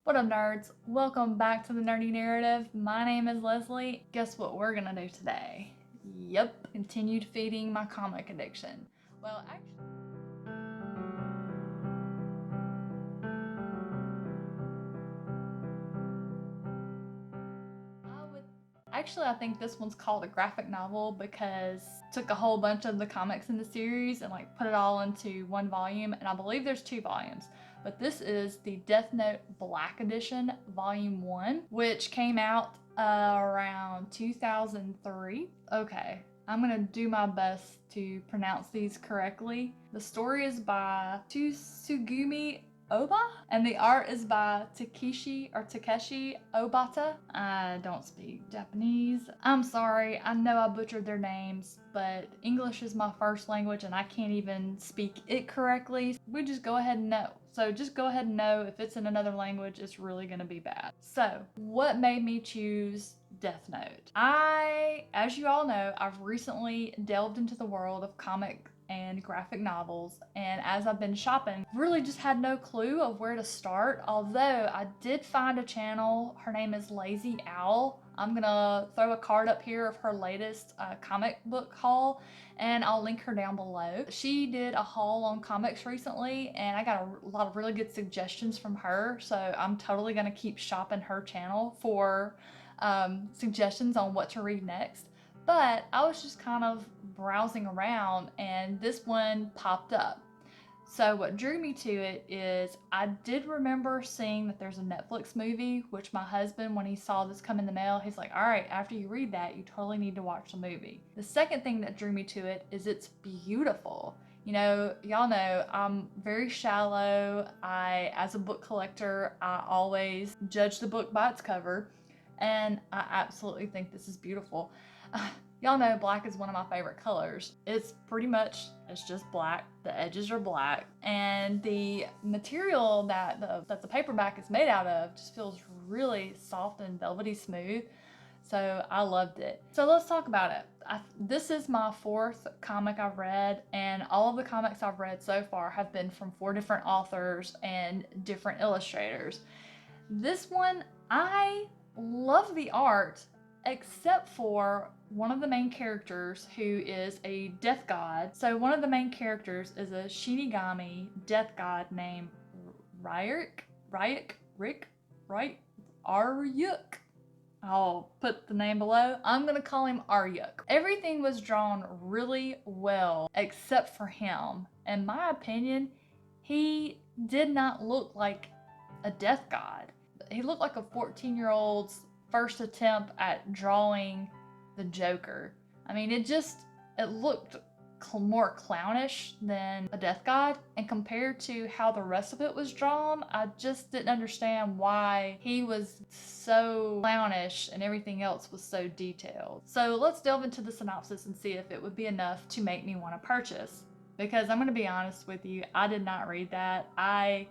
What up, nerds? Welcome back to the Nerdy Narrative. My name is Leslie. Guess what we're gonna do today? Yep, continued feeding my comic addiction. Well, actually, I think this one's called a graphic novel because it took a whole bunch of the comics in the series and put it all into one volume, and I believe there's 2 volumes. But this is the Death Note Black Edition, Volume 1, which came out around 2003. Okay, I'm gonna do my best to pronounce these correctly. The story is by Tsugumi Oba, and the art is by Takeshi Obata. I don't speak Japanese. I'm sorry, I know I butchered their names, but English is my first language and I can't even speak it correctly. We just go ahead and know. So just go ahead and know if it's in another language, it's really gonna be bad. So, what made me choose Death Note? As you all know, I've recently delved into the world of comic and graphic novels, and as I've been shopping, really just had no clue of where to start, although I did find a channel. Her name is Lazy Owl. I'm gonna throw a card up here of her latest comic book haul, and I'll link her down below. She did a haul on comics recently, and I got a lot of really good suggestions from her, so I'm totally gonna keep shopping her channel for suggestions on what to read next. But I was just kind of browsing around and this one popped up. So what drew me to it is I did remember seeing that there's a Netflix movie, which my husband, when he saw this come in the mail, he's like, all right, after you read that, you totally need to watch the movie. The second thing that drew me to it is it's beautiful. You know, y'all know I'm very shallow. As a book collector, I always judge the book by its cover, and I absolutely think this is beautiful. Y'all know black is one of my favorite colors. It's just black. The edges are black, and the material that the paperback is made out of just feels really soft and velvety smooth. So I loved it. So let's talk about it. This is my 4th comic I've read, and all of the comics I've read so far have been from 4 different authors and different illustrators. This one, I love the art, except for one of the main characters who is a death god. So one of the main characters is a Shinigami death god named Ryuk. I'll put the name below. I'm gonna call him Aryuk. Everything was drawn really well except for him. In my opinion, he did not look like a death god. He looked like a 14-year-old's first attempt at drawing the Joker. I mean, it looked more clownish than a death god, and compared to how the rest of it was drawn, I just didn't understand why he was so clownish and everything else was so detailed. So let's delve into the synopsis and see if it would be enough to make me want to purchase. Because I'm going to be honest with you, I did not read that. I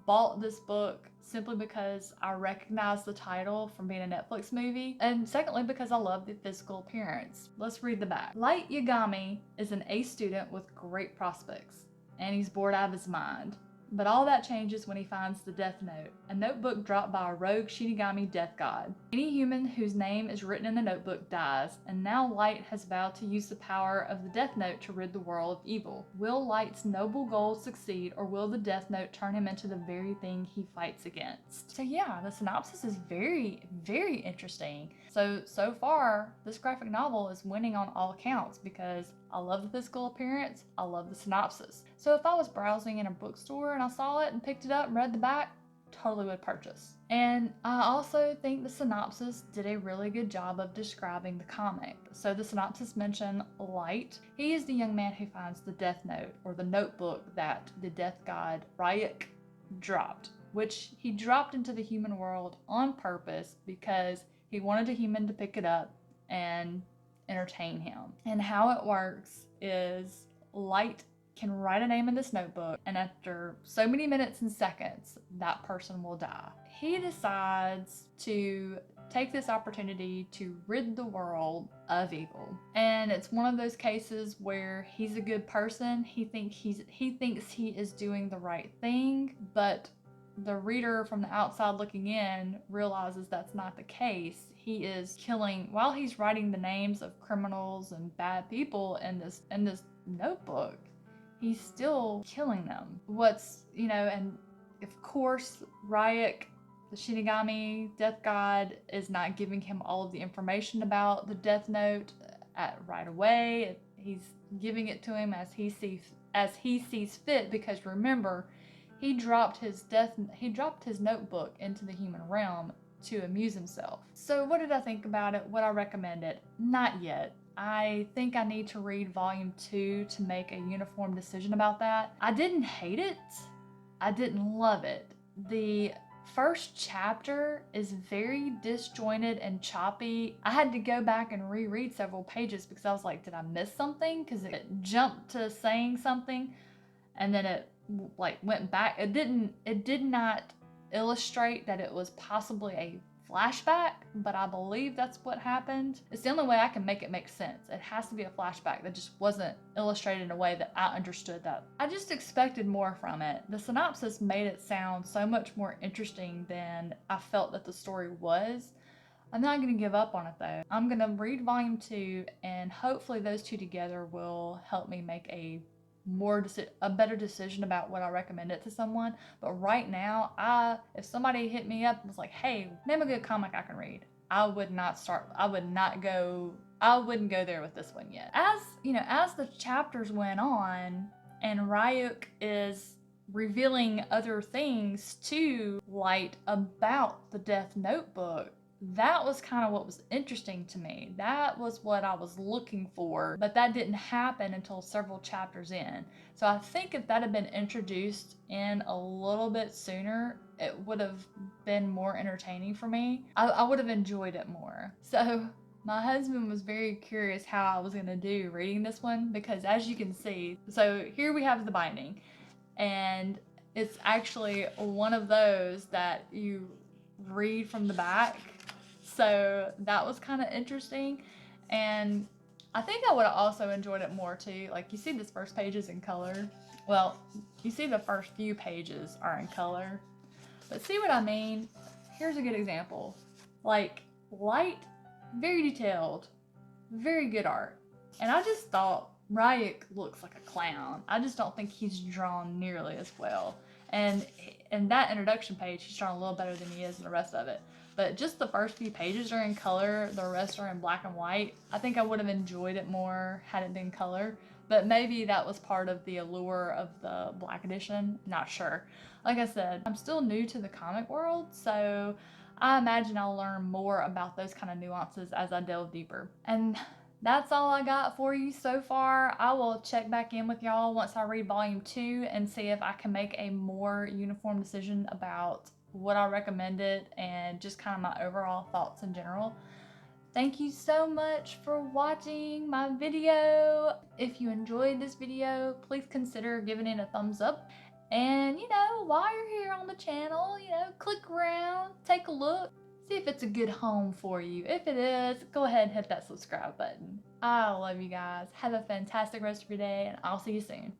bought this book simply because I recognized the title from being a Netflix movie, and secondly because I love the physical appearance. Let's read the back. Light Yagami is an A student with great prospects, and he's bored out of his mind. But all that changes when he finds the Death Note, a notebook dropped by a rogue Shinigami death god. Any human whose name is written in the notebook dies, and now Light has vowed to use the power of the Death Note to rid the world of evil. Will Light's noble goals succeed, or will the Death Note turn him into the very thing he fights against? So yeah, the synopsis is very, very interesting. So far, this graphic novel is winning on all accounts because I love the physical appearance, I love the synopsis. So if I was browsing in a bookstore and I saw it and picked it up and read the back, totally would purchase. And I also think the synopsis did a really good job of describing the comic. So the synopsis mentioned Light. He is the young man who finds the Death Note, or the notebook that the death god Ryuk dropped, which he dropped into the human world on purpose because he wanted a human to pick it up and entertain him. And how it works is Light can write a name in this notebook, and after so many minutes and seconds, that person will die. He decides to take this opportunity to rid the world of evil. And it's one of those cases where he's a good person. He thinks he is doing the right thing, but the reader from the outside looking in realizes that's not the case. He is killing, while he's writing the names of criminals and bad people in this notebook, he's still killing them. And of course, Ryuk, the Shinigami death god, is not giving him all of the information about the Death Note right away. He's giving it to him as he sees fit, because remember, he dropped his notebook into the human realm to amuse himself. So what did I think about it? Would I recommend it? Not yet. I think I need to read volume 2 to make a uniform decision about that. I didn't hate it. I didn't love it. The first chapter is very disjointed and choppy. I had to go back and reread several pages because I was like, did I miss something? Because it jumped to saying something and then it went back. It did not illustrate that it was possibly a flashback, but I believe that's what happened. It's the only way I can make it make sense. It has to be a flashback that just wasn't illustrated in a way that I understood that. I just expected more from it. The synopsis made it sound so much more interesting than I felt that the story was. I'm not going to give up on it though. I'm going to read volume 2 and hopefully those two together will help me make a better decision about what I recommend it to someone. But right now, if somebody hit me up and was like, hey, name a good comic I can read, I wouldn't go there with this one yet. As the chapters went on and Ryuk is revealing other things to Light about the Death Notebook, that was kind of what was interesting to me. That was what I was looking for, but that didn't happen until several chapters in. So I think if that had been introduced in a little bit sooner, it would have been more entertaining for me. I would have enjoyed it more. So my husband was very curious how I was going to do reading this one, because as you can see, so here we have the binding, and it's actually one of those that you read from the back. So that was kind of interesting, and I think I would have also enjoyed it more too. Like, you see this first page is in color. Well, you see the first few pages are in color, but see what I mean? Here's a good example. Like, Light, very detailed, very good art, and I just thought Ryuk looks like a clown. I just don't think he's drawn nearly as well. And in that introduction page, he's drawn a little better than he is in the rest of it. But just the first few pages are in color, the rest are in black and white. I think I would have enjoyed it more had it been color, but maybe that was part of the allure of the black edition. Not sure. Like I said, I'm still new to the comic world, so I imagine I'll learn more about those kind of nuances as I delve deeper. And that's all I got for you so far. I will check back in with y'all once I read volume 2 and see if I can make a more uniform decision about what I recommended and just kind of my overall thoughts in general. Thank you so much for watching my video. If you enjoyed this video, please consider giving it a thumbs up. And while you're here on the channel, click around, take a look, see if it's a good home for you. If it is, go ahead and hit that subscribe button. I love you guys. Have a fantastic rest of your day, and I'll see you soon.